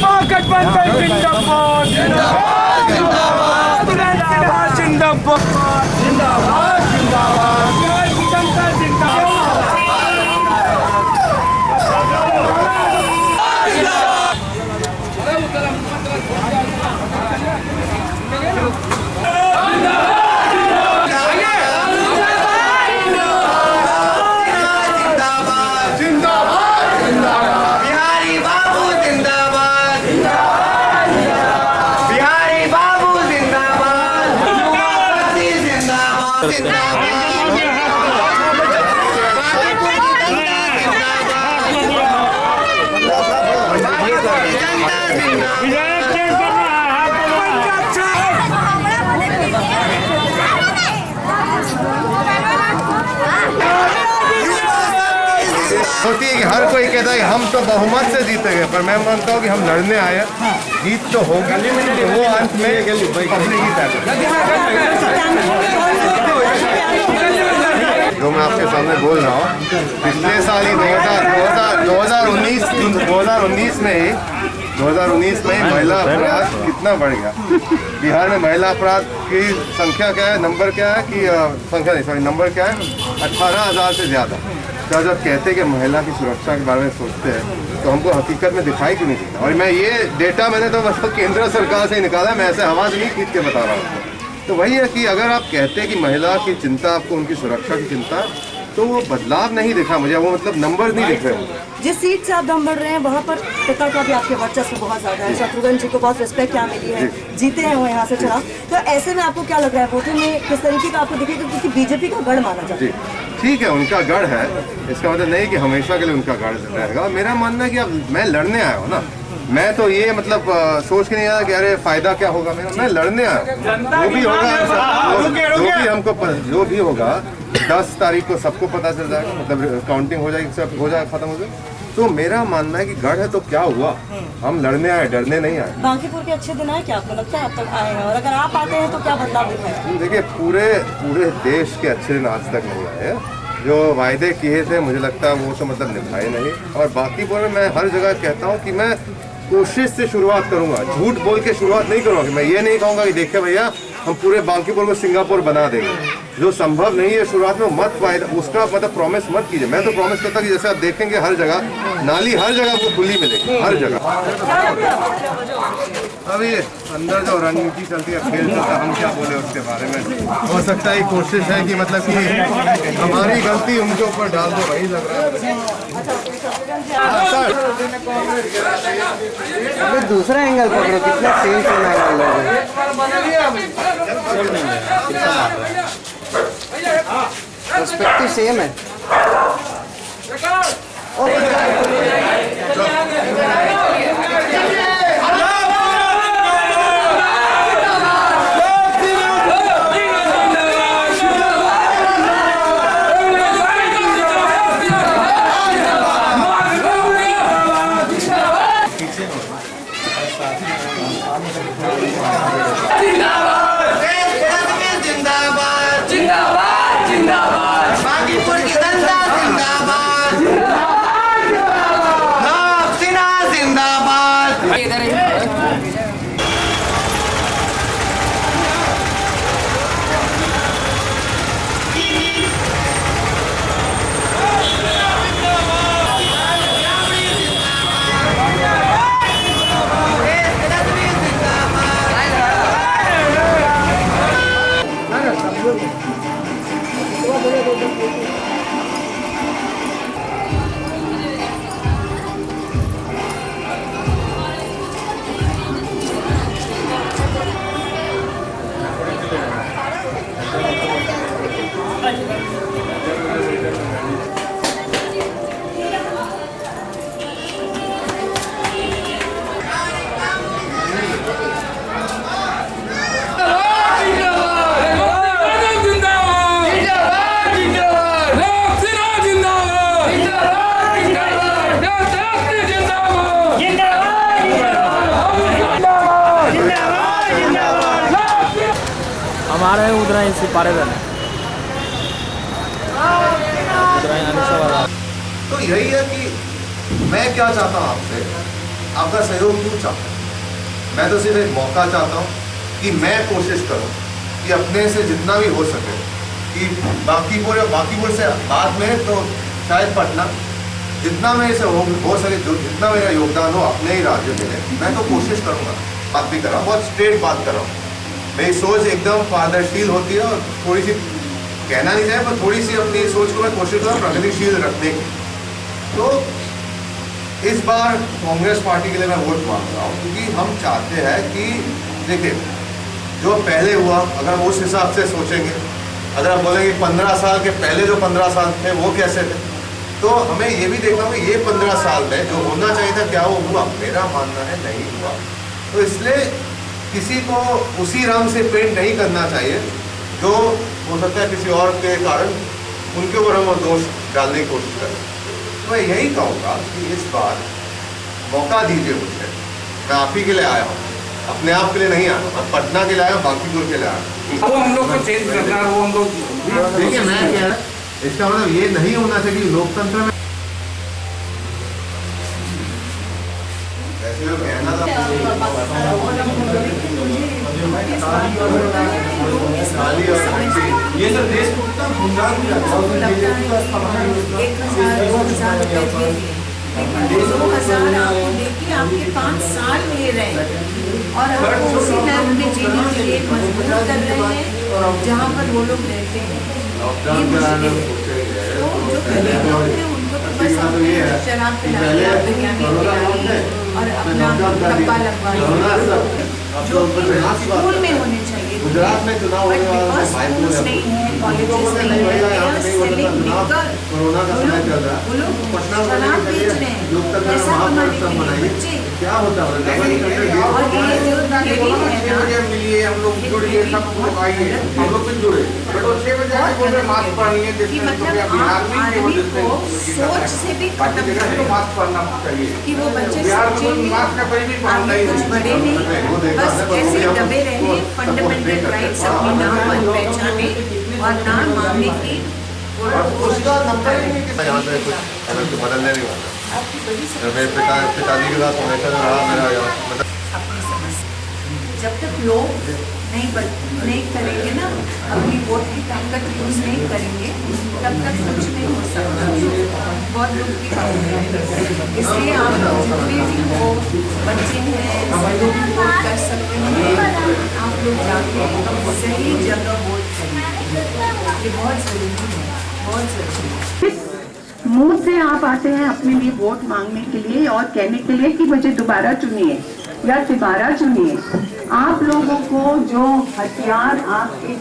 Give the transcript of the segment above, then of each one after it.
महागठबंधन जिंदाबाद जिंदाबाद जिंदाबाद जिंदाबाद जिंदाबाद जिंदाबाद जनता जिंदाबाद। होती है कि हर कोई कहता है कि हम तो बहुमत से जीतेंगे, पर मैं मानता हूँ कि हम लड़ने आए हैं, जीत तो होगी, तो वो अंत में पब्लिक ही तय करेगी। जो मैं आपके सामने बोल रहा हूँ, पिछले साल ही 2019 में ही महिला अपराध कितना बढ़ गया। बिहार में महिला अपराध की संख्या क्या है, नंबर क्या है कि संख्या नहीं सॉरी नंबर क्या है, 18,000 से ज़्यादा। तो जब कहते हैं कि महिला की सुरक्षा के बारे में सोचते हैं, तो हमको हकीकत में दिखाई क्यों नहीं देता। और मैं ये डेटा मैंने तो मतलब केंद्र सरकार से ही निकाला, मैं ऐसे हवा से नहीं खींच के बता रहा हूँ। तो वही है कि अगर आप कहते हैं कि महिला की चिंता, आपको उनकी सुरक्षा की चिंता, तो वो बदलाव नहीं दिखा मुझे, वो मतलब नंबर नहीं दिख रहे मुझे। जिस सीट से आप दम बढ़ रहे हैं वहाँ पर पिता का भी आपके वर्चस्व बहुत ज़्यादा है, शत्रुघ्न जी को बहुत रिस्पेक्ट यहाँ मिली है, जीते हैं वो यहाँ से चुनाव। तो ऐसे में आपको क्या लग रहा है वोटिंग में किस तरीके का आपको दिखेगा, क्योंकि बीजेपी का गढ़ माना जाता है। ठीक है, उनका गढ़ है, इसका मतलब नहीं कि हमेशा के लिए उनका गढ़ रहेगा। मेरा मानना है कि अब मैं लड़ने आया हूँ ना, मैं तो ये मतलब सोच के नहीं आया कि अरे फायदा क्या होगा मेरा, मैं लड़ने आया हूँ। जो भी होगा जो भी होगा 10 तारीख को सबको पता चल जाएगा, मतलब काउंटिंग हो जाएगी, सब हो जाएगा, खत्म हो जाएगा। तो मेरा मानना है कि गढ़ है तो क्या हुआ, हम लड़ने आए, डरने नहीं आए। बांकीपुर के अच्छे दिन आए क्या आपको लगता है अब तक आए हैं, और अगर आप आते हैं तो क्या बदलाव दिखाएगा? देखिए, पूरे देश के अच्छे दिन आज तक नहीं आए। जो वायदे किए थे मुझे लगता है वो तो मतलब निभाए नहीं। और बांकीपुर में मैं हर जगह कहता हूँ कि मैं कोशिश से शुरुआत करूंगा, झूठ बोल के शुरुआत नहीं करूंगा। मैं ये नहीं कहूँगा कि देखिए भैया हम पूरे बांकीपुर को सिंगापुर बना देंगे, जो संभव नहीं है शुरुआत में मत फायदा उसका मतलब प्रॉमिस मत कीजिए। मैं तो प्रॉमिस करता कि जैसे आप देखेंगे हर जगह नाली हर जगह आपको खुली मिलेगी, हर जगह। अभी अंदर जो रणनीति चलती है, खेल चलता है, हम क्या बोले उसके बारे में। हो सकता है कोशिश है कि मतलब कि हमारी गलती उनके ऊपर डाल दो, वही लग रहा है। दूसरा एंगल पकड़ो, कितना सेम एंगल है, पर्सपेक्टिव सेम है। हमारे उधर से पारेगन तो यही है कि मैं क्या चाहता हूँ आपसे, आपका सहयोग क्यों चाहता हूँ? मैं तो सिर्फ एक मौका चाहता हूँ कि मैं कोशिश करूँ कि अपने से जितना भी हो सके, कि बाकीपुर से बाद में तो शायद पटना, जितना मेरे से हो सके, जो जितना मेरा योगदान हो अपने ही राज्य में मैं तो कोशिश करूँगा। बात भी कर रहा हूँ, बहुत स्ट्रेट बात कर रहा हूँ। मेरी सोच एकदम पारदर्शील होती है और थोड़ी सी कहना नहीं चाहे पर थोड़ी सी अपनी सोच को मैं कोशिश करूँ प्रगतिशील रखने की। तो इस बार कांग्रेस पार्टी के लिए मैं वोट मांग रहा हूँ, क्योंकि हम चाहते हैं कि देखिए जो पहले हुआ, अगर हम उस हिसाब से सोचेंगे, अगर आप बोलेंगे 15 साल के पहले जो 15 साल थे वो कैसे थे, तो हमें ये भी देखना होगा ये 15 साल में जो होना चाहिए था क्या वो हुआ? मेरा मानना है नहीं हुआ। तो इसलिए किसी को उसी रंग से पेंट नहीं करना चाहिए जो हो सकता है किसी और के कारण उनके ऊपर हम दोष डालने की कोशिश करें। तो मैं यही कहूँगा कि इस बार मौका दीजिए मुझे, मैं आप ही के लिए आया हूँ, अपने आप के लिए नहीं आया, मैं पटना के लिए आया हूँ, बाकीपुर के लिए आया हूँ। वो हम लोग को चेंज करना है, वो हम लोग देखिए मैं कह रहा इसका मतलब ये नहीं होना चाहिए कि लोकतंत्र में ऐसे कहना था ये सब देश को उतना गुमराह भी रखा लेकिन 2000 आपको देखिए आपके 5 साल ले रहे हैं और आपको उसी नर्क में जीने के लिए मजबूर कर रहे हैं जहाँ पर वो लोग रहते हैं। ये मुश्किल है। तो जो गरीब लोग हैं उनको तो बस अपने शराब पिलाइए, बिरयानी पिलाइए और अपना डब्बा लगवाइए जो स्कूल में होने चाहिए। गुजरात में चुनाव होने वाला है, स्कूल्स नहीं है, कॉलेजेस नहीं है, कोरोना का समय चल रहा है, पटना शराब बेच रहे हैं, पैसा कमाने के लिए बच्चे। क्या होता है और ये जो थ्योरी है ना, मिलिए हम लोग जुड़िए, सब लोग आइए, हम लोग भी जुड़े। तो 6 बजे आके बोल रहे मास्क पहनिए, कि मतलब आप आदमी को सोच से भी खत्म कर रहे मास्क पहनना चाहिए कि वो बच्चे बिहार में सोचेंगे मास्क का कोई भी काम आगे नहीं कुछ बड़े नहीं, बस ऐसे दबे रहे फंडामेंटल राइट्स अपनी नाम पर पहचाने और नाम मांगने की उसका नंबर यहाँ पे कुछ अलग तो बदलने नहीं वाला। मेरे पिताजी के साथ हमेशा रहा मेरा मतलब अपनी समस्या। जब तक लोग नहीं करेंगे ना, अपनी वोट की ताकत यूज नहीं करेंगे, तब तक कुछ नहीं हो सकता। बहुत दुख की बात है। इसलिए आप लोग जितने भी हो बच्चे हैं, वोट कर सकते हैं, आप लोग जाके सही जगह वोट करें। ये बहुत ज़रूरी है, बहुत ज़रूरी है। मुंह से आप आते हैं अपने लिए वोट मांगने के लिए और कहने के लिए कि मुझे दोबारा चुनिए या तिबारा चुनिए। आप लोगों को जो हथियार आपके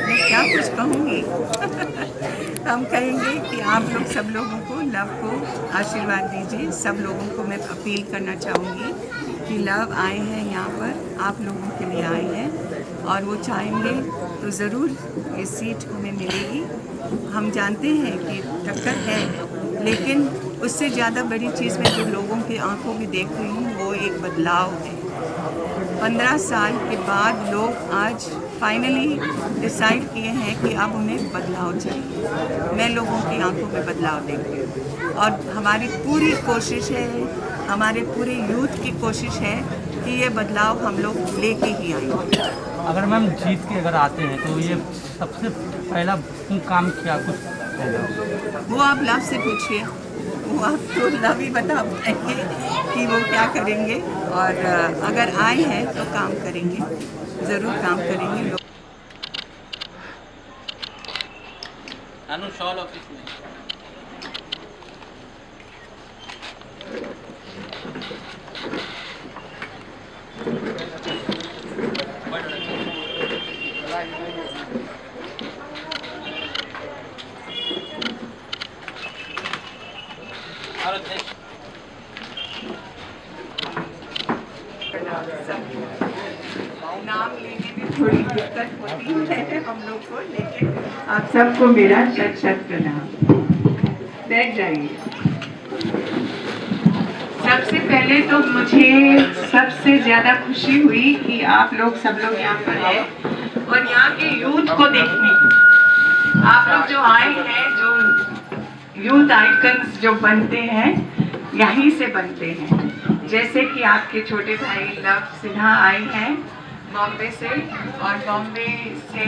मैं क्या कुछ कहूँगी हम कहेंगे कि आप लोग सब लोगों को लव को आशीर्वाद दीजिए। सब लोगों को मैं अपील करना चाहूँगी कि लव आए हैं यहाँ पर, आप लोगों के लिए आए हैं और वो चाहेंगे तो ज़रूर ये सीट हमें मिलेगी। हम जानते हैं कि टक्कर है, लेकिन उससे ज़्यादा बड़ी चीज़ मैं जो लोगों की आंखों में देख रही हूँ वो एक बदलाव है। 15 साल के बाद लोग आज फाइनली डिसाइड किए हैं कि अब उन्हें बदलाव चाहिए। मैं लोगों की आंखों में बदलाव देखती हूँ और हमारी पूरी कोशिश है, हमारे पूरे यूथ की कोशिश है कि ये बदलाव हम लोग लेके ही आएंगे। अगर मैम जीत के अगर आते हैं तो ये सबसे पहला काम क्या कुछ होगा? वो आप लव से पूछिए, वो आपको लव ही बता पाएंगे कि वो क्या करेंगे। और अगर आए हैं तो काम करेंगे, ज़रूर काम करेंगे लोग। ऑफिस में नाम लेने में थोड़ी दिक्कत होती है हम लोग को, लेकिन आप सबको मेरा शत शत प्रणाम। बैठ जाइए। सबसे पहले तो मुझे सबसे ज़्यादा खुशी हुई कि आप लोग सब लोग यहाँ पर हैं और यहाँ के यूथ को देखने। आप लोग जो आए हैं, जो यूथ आइकन्स जो बनते हैं यहीं से बनते हैं। जैसे कि आपके छोटे भाई लव सिन्हा आए हैं बॉम्बे से, और बॉम्बे से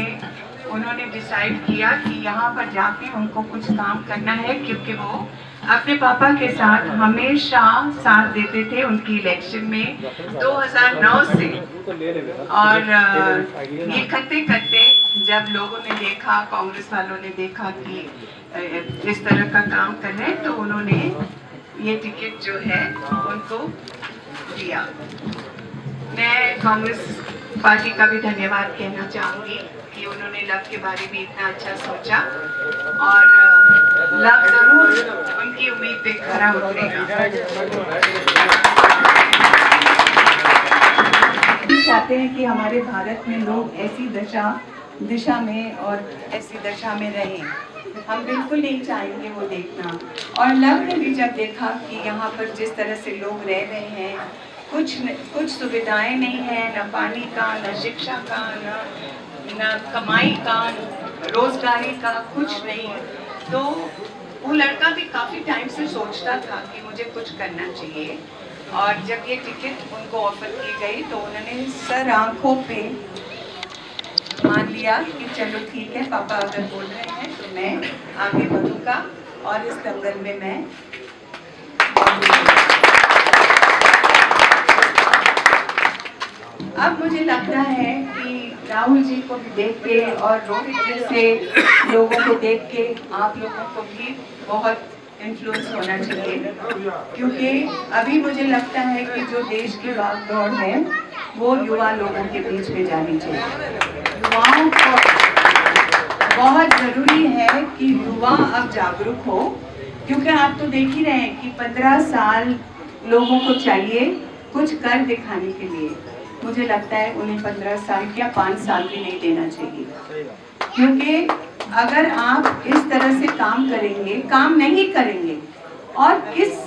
उन्होंने डिसाइड किया कि यहाँ पर जाके उनको कुछ काम करना है, क्योंकि वो अपने पापा के साथ हमेशा साथ देते थे उनकी इलेक्शन में 2009 से। और ये करते करते जब लोगों ने देखा, कांग्रेस वालों ने देखा कि इस तरह का काम कर रहे हैं, तो उन्होंने ये टिकट जो है उनको दिया। मैं कांग्रेस पार्टी का भी धन्यवाद कहना चाहूँगी कि उन्होंने लव के बारे में इतना अच्छा सोचा, और लव जरूर उनकी उम्मीद पे खरा उतरेगा। चाहते हैं कि हमारे भारत में लोग ऐसी दिशा में और ऐसी दशा में रहें, हम बिल्कुल नहीं चाहेंगे वो देखना। और लव ने भी जब देखा कि यहाँ पर जिस तरह से लोग रह रहे हैं, कुछ सुविधाएं नहीं है, न पानी का, न शिक्षा का, न कमाई का, रोजगारी का, कुछ नहीं, तो वो लड़का भी काफ़ी टाइम से सोचता था कि मुझे कुछ करना चाहिए। और जब ये टिकट उनको ऑफर की गई तो उन्होंने सर आंखों पे मान लिया कि चलो ठीक है, पापा अगर बोल रहे हैं तो मैं आगे बढ़ूंगा और इस दंगल में मैं। अब मुझे लगता है कि राहुल जी को भी देख के और रोहित जी से लोगों को देख के आप लोगों को भी बहुत इन्फ्लुएंस होना चाहिए, क्योंकि अभी मुझे लगता है कि जो देश की भागदौड़ है वो युवा लोगों के बीच में जानी चाहिए। युवाओं को बहुत ज़रूरी है कि युवा अब जागरूक हो, क्योंकि आप तो देख ही रहे हैं कि 15 साल लोगों को चाहिए कुछ कर दिखाने के लिए। मुझे लगता है उन्हें 15 साल या 5 साल भी नहीं देना चाहिए, क्योंकि अगर आप इस तरह से काम करेंगे, काम नहीं करेंगे, और किस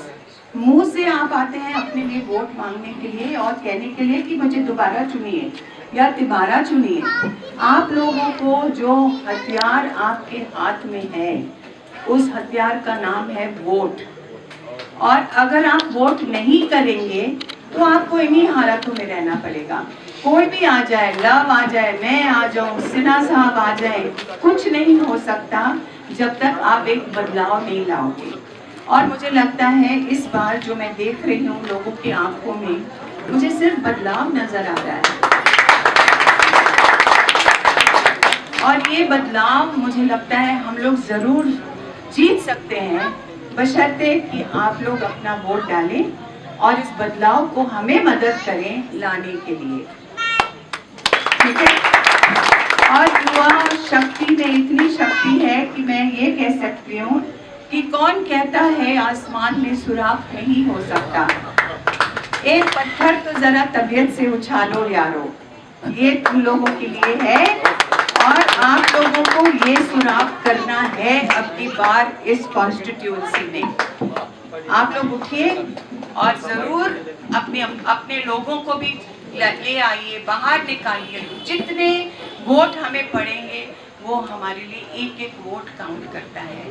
मुंह से आप आते हैं अपने लिए वोट मांगने के लिए और कहने के लिए कि मुझे दोबारा चुनिए या तिबारा चुनिए। आप लोगों को जो हथियार आपके हाथ में है, उस हथियार का नाम है वोट। और अगर आप वोट नहीं करेंगे तो आपको इन्हीं हालातों में रहना पड़ेगा। कोई भी आ जाए, लव आ जाए, मैं आ जाऊं, सिन्हा साहब आ जाए, कुछ नहीं हो सकता जब तक आप एक बदलाव नहीं लाओगे। और मुझे लगता है इस बार जो मैं देख रही हूँ लोगों की आंखों में, मुझे सिर्फ बदलाव नजर आ रहा है, और ये बदलाव मुझे लगता है हम लोग जरूर जीत सकते हैं, बशर्ते कि आप लोग अपना वोट डालें और इस बदलाव को हमें मदद करें लाने के लिए, ठीक है। और युवा शक्ति में इतनी शक्ति है कि मैं ये कह सकती हूँ कि कौन कहता है आसमान में सुराख नहीं हो सकता। एक पत्थर तो जरा तबीयत से उछालो यारो, ये तुम लोगों के लिए है, और आप लोगों को ये सुराख करना है अब की बार इस कॉन्स्टिट्यूंसी में। आप लोग उठिए और जरूर अपने लोगों को भी ले आइए, बाहर निकालिए। जितने वोट हमें पड़ेंगे वो हमारे लिए एक एक वोट काउंट करता है।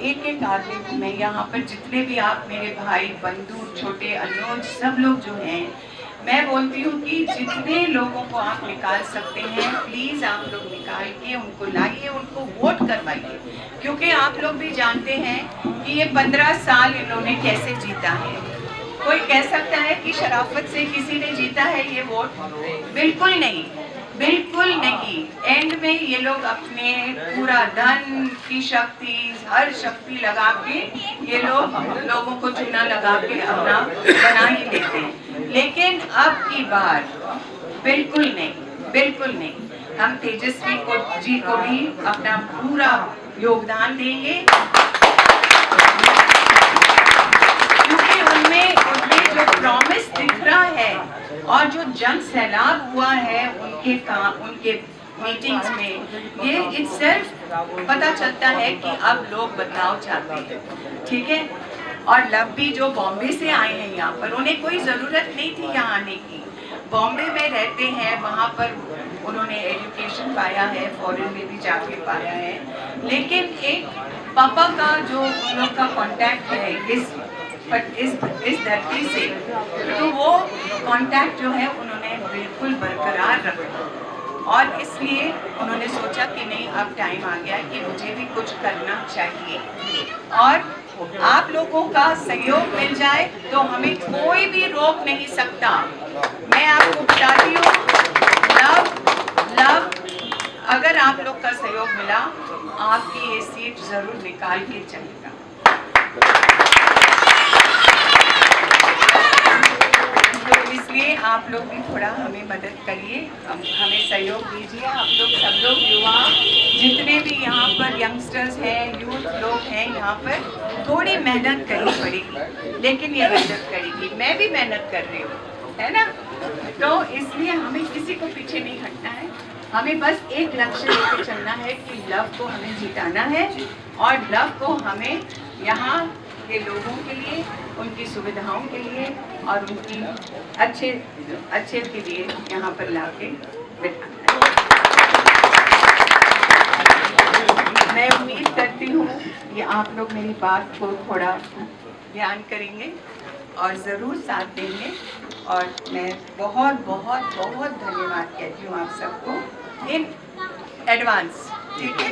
एक एक आदमी को मैं यहाँ पर जितने भी आप मेरे भाई बंधु, छोटे अनुज, सब लोग जो हैं, मैं बोलती हूँ कि जितने लोगों को आप निकाल सकते हैं प्लीज़ आप लोग निकाल के उनको लाइए, उनको वोट करवाइए, क्योंकि आप लोग भी जानते हैं कि ये 15 साल इन्होंने कैसे जीता है। कोई कह सकता है कि शराफत से किसी ने जीता है ये वोट? बिल्कुल नहीं, बिल्कुल नहीं। एंड में ये लोग अपने पूरा धन की शक्ति, हर शक्ति लगा के ये लोगों को चूना लगा के अपना बना ही लेते हैं। लेकिन अब की बार बिल्कुल नहीं, बिल्कुल नहीं। हम तेजस्वी जी को भी अपना पूरा योगदान देंगे, क्योंकि उनमें जो प्रॉमिस दिख रहा है और जो जन सैलाब हुआ है उनके मीटिंग्स में, ये इटसेल्फ पता चलता है कि अब लोग बदलाव चाहते हैं, ठीक है। और लव भी जो बॉम्बे से आए हैं यहाँ पर, उन्हें कोई ज़रूरत नहीं थी यहाँ आने की। बॉम्बे में रहते हैं, वहाँ पर उन्होंने एजुकेशन पाया है, फॉरेन में भी जाके पाया है, लेकिन एक पापा का जो उन लोग का कॉन्टैक्ट है, इस धरती से, तो वो कांटेक्ट जो है उन्होंने बिल्कुल बरकरार रखा और इसलिए उन्होंने सोचा कि नहीं, अब टाइम आ गया कि मुझे भी कुछ करना चाहिए और आप लोगों का सहयोग मिल जाए तो हमें कोई भी रोक नहीं सकता। मैं आपको बताती हूँ, लव अगर आप लोग का सहयोग मिला तो आपकी ये सीट जरूर निकाल के चलेगा। तो इसलिए आप लोग भी थोड़ा हमें मदद करिए, हमें सहयोग दीजिए। आप लोग सब लोग युवा जितने भी यहाँ पर यंगस्टर्स हैं, यूथ लोग हैं, यहाँ पर थोड़ी मेहनत करनी पड़ेगी, लेकिन ये मेहनत करेगी, मैं भी मेहनत कर रही हूँ, है ना। तो इसलिए हमें किसी को पीछे नहीं हटना है, हमें बस एक लक्ष्य लेकर चलना है कि लव को हमें जिताना है और लव को हमें यहाँ के लोगों के लिए, उनकी सुविधाओं के लिए और उनकी अच्छे के लिए यहाँ पर ला के बिठाना है। मैं उम्मीद करती हूँ कि आप लोग मेरी बात को थोड़ा ध्यान करेंगे और ज़रूर साथ देंगे और मैं बहुत बहुत बहुत धन्यवाद कहती हूँ आप सबको इन एडवांस। ठीक है।